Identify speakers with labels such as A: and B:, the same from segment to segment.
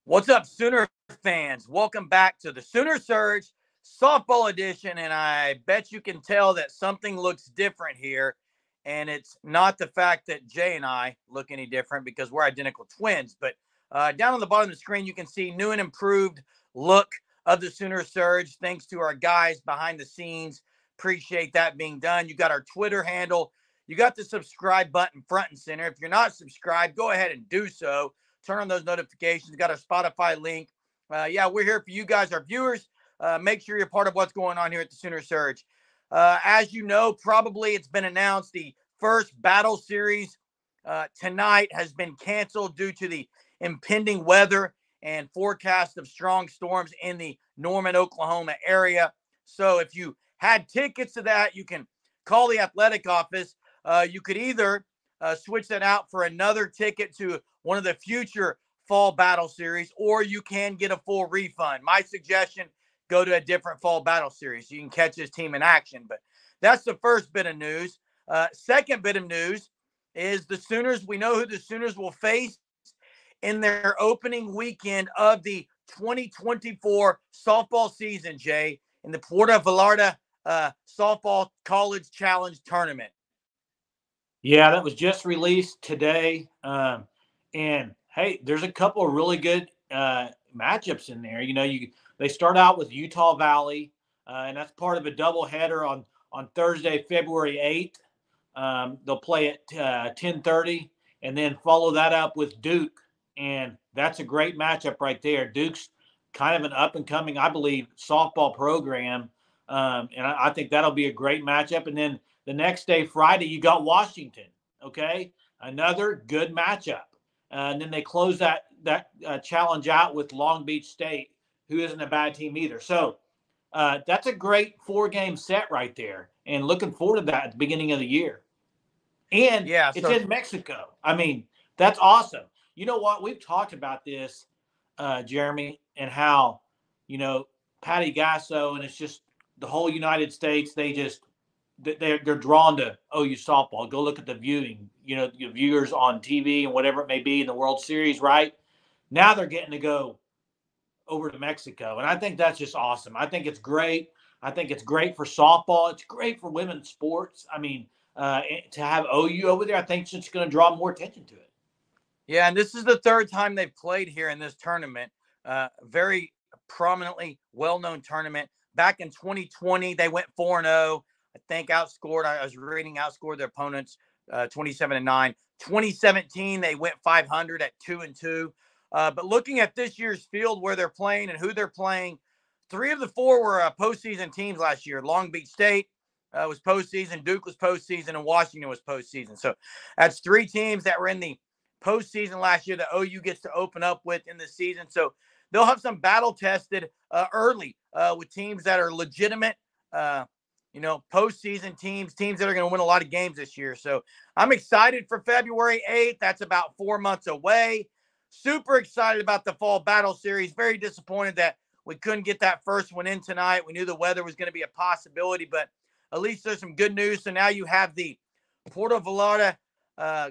A: What's up, Sooner fans? Welcome back to the Sooner Surge Softball Edition. And I bet you can tell that something looks different here. And it's not the fact that Jay and I look any different because we're identical twins. But down on the bottom of the screen, you can see new and improved look of the Sooner Surge. Thanks to our guys behind the scenes. Appreciate that being done. You got our Twitter handle. You got the subscribe button front and center. If you're not subscribed, go ahead and do so. Turn on those notifications. Got our Spotify link. Yeah, we're here for you guys, our viewers. Make sure you're part of what's going on here at the Sooner Surge. As you know, probably it's been announced the first battle series tonight has been canceled due to the impending weather and forecast of strong storms in the Norman, Oklahoma area. So if you had tickets to that, you can call the athletic office. You could either switch that out for another ticket to one of the future fall battle series, or you can get a full refund. My suggestion, go to a different fall battle series so you can catch this team in action. But that's the first bit of news. Second bit of news is the Sooners. We know who the Sooners will face in their opening weekend of the 2024 softball season, Jay, in the Puerto Vallarta Softball College Challenge Tournament.
B: Yeah, that was just released today. And hey, there's a couple of really good matchups in there. They start out with Utah Valley, and that's part of a doubleheader on Thursday, February 8th. They'll play at 10:30, and then follow that up with Duke, and that's a great matchup right there. Duke's kind of an up and coming, I believe, softball program, and I think that'll be a great matchup. And then the next day, Friday, you got Washington. Okay, another good matchup. And then they close that challenge out with Long Beach State, who isn't a bad team either. So that's a great 4-game set right there, and looking forward to that at the beginning of the year. And it's in Mexico. I mean, that's awesome. You know what? We've talked about this, Jeremy, and how, Patty Gasso, and it's just the whole United States, they're drawn to OU softball. Go look at the viewing, the viewers on TV and whatever it may be in the World Series, right? Now they're getting to go over to Mexico, and I think that's just awesome. I think it's great. I think it's great for softball. It's great for women's sports. I mean, to have OU over there, I think it's just going to draw more attention to it.
A: Yeah, and this is the third time they've played here in this tournament. Very prominently well-known tournament. Back in 2020, they went 4-0. I think I was reading, outscored their opponents 27-9. 2017, they went 500 at 2-2. But looking at this year's field where they're playing and who they're playing, 3 of the 4 were postseason teams last year. Long Beach State was postseason, Duke was postseason, and Washington was postseason. So that's 3 teams that were in the postseason last year that OU gets to open up with in the season. So they'll have some battle tested early with teams that are legitimate, postseason teams that are going to win a lot of games this year. So I'm excited for February 8th. That's about 4 months away. Super excited about the fall battle series. Very disappointed that we couldn't get that first one in tonight. We knew the weather was going to be a possibility, but at least there's some good news. So now you have the Puerto Vallarta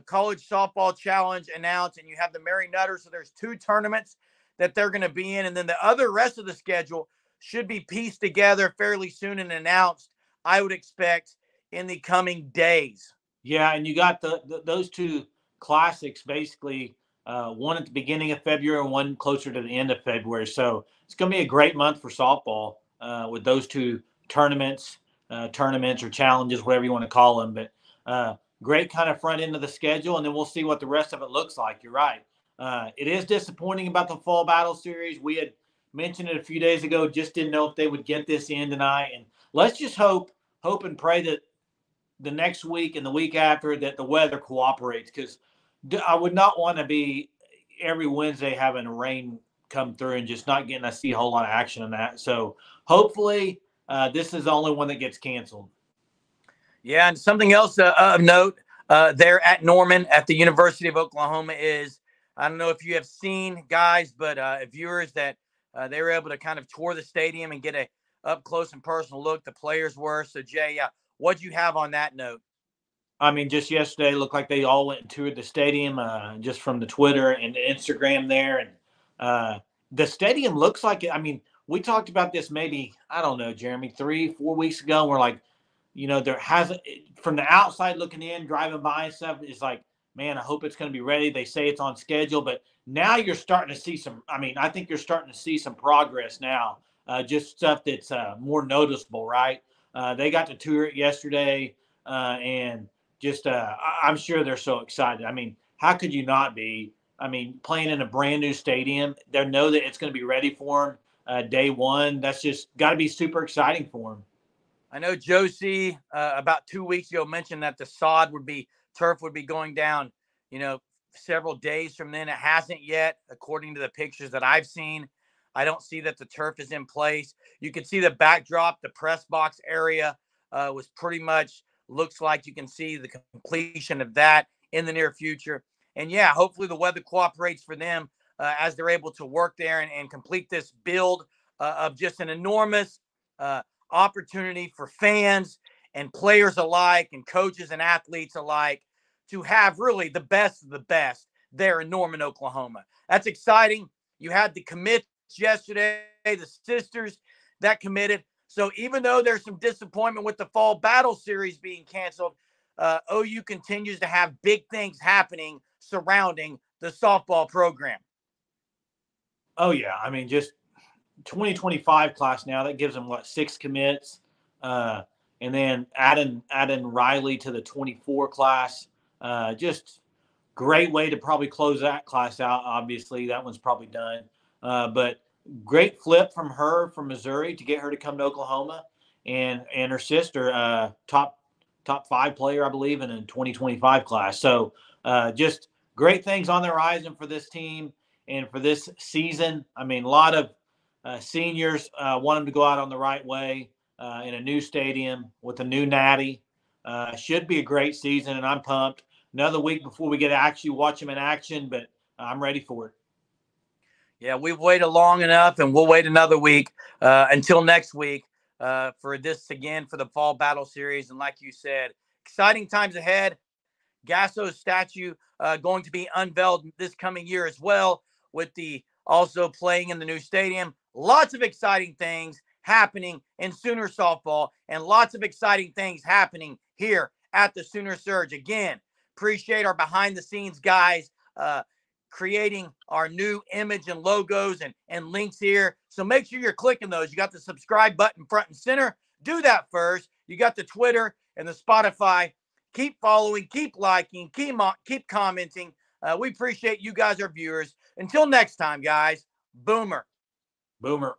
A: College Softball Challenge announced, and you have the Mary Nutter. So there's 2 tournaments that they're going to be in, and then the rest of the schedule should be pieced together fairly soon and announced, I would expect, in the coming days.
B: Yeah, and you got those 2 classics basically, one at the beginning of February and one closer to the end of February. So it's going to be a great month for softball with those 2 tournaments or challenges, whatever you want to call them. But great kind of front end of the schedule, and then we'll see what the rest of it looks like. You're right. It is disappointing about the fall battle series. We had mentioned it a few days ago, just didn't know if they would get this in tonight. And let's just hope and pray that the next week and the week after that the weather cooperates, because I would not want to be every Wednesday having rain come through and just not getting to see a whole lot of action in that. So hopefully this is the only one that gets canceled.
A: Yeah, and something else of note there at Norman at the University of Oklahoma is, I don't know if you have seen, guys, but viewers, that they were able to kind of tour the stadium and get a up close and personal look. The players were. So, Jay, what'd you have on that note?
B: I mean, just yesterday, it looked like they all went and toured the stadium just from the Twitter and the Instagram there. And The stadium looks like it. I mean, we talked about this maybe, I don't know, Jeremy, 3, 4 weeks ago. And we're like, there hasn't, from the outside looking in, driving by and stuff, it's like, man, I hope it's going to be ready. They say it's on schedule, but now you're starting to see some. I mean, I think you're starting to see some progress now, just stuff that's more noticeable, right? They got to tour it yesterday, and just I'm sure they're so excited. I mean, how could you not be? I mean, playing in a brand new stadium, they know that it's going to be ready for them day one. That's just got to be super exciting for them.
A: I know Josie about 2 weeks ago mentioned that the turf would be going down, you know, several days from then. It hasn't yet, according to the pictures that I've seen. I don't see that the turf is in place. You can see the backdrop, the press box area was pretty much looks like you can see the completion of that in the near future. And yeah, hopefully the weather cooperates for them as they're able to work there and complete this build of just an enormous opportunity for fans and players alike and coaches and athletes alike to have really the best of the best there in Norman, Oklahoma. That's exciting. You had the commits yesterday, the sisters that committed. So even though there's some disappointment with the fall battle series being canceled, OU continues to have big things happening surrounding the softball program.
B: Oh yeah, I mean, just 2025 class now that gives them what, 6 commits, and then adding Riley to the 24 class. Just great way to probably close that class out. Obviously, that one's probably done, but great flip from her from Missouri to get her to come to Oklahoma, and her sister, top 5 player, I believe, in a 2025 class. So just great things on the horizon for this team and for this season. I mean, a lot of seniors want them to go out on the right way in a new stadium with a new natty. Should be a great season, and I'm pumped. Another week before we get to actually watch them in action, but I'm ready for it.
A: Yeah, we've waited long enough, and we'll wait another week until next week for this again for the Fall Battle Series. And like you said, exciting times ahead. Gasso's statue going to be unveiled this coming year as well, with the also playing in the new stadium. Lots of exciting things happening in Sooner softball, and lots of exciting things happening here at the Sooner Surge. Again, appreciate our behind the scenes guys creating our new image and logos and links here. So make sure you're clicking those. You got the subscribe button front and center. Do that first. You got the Twitter and the Spotify. Keep following, keep liking, keep commenting. We appreciate you guys, our viewers. Until next time, guys, Boomer.
B: Boomer.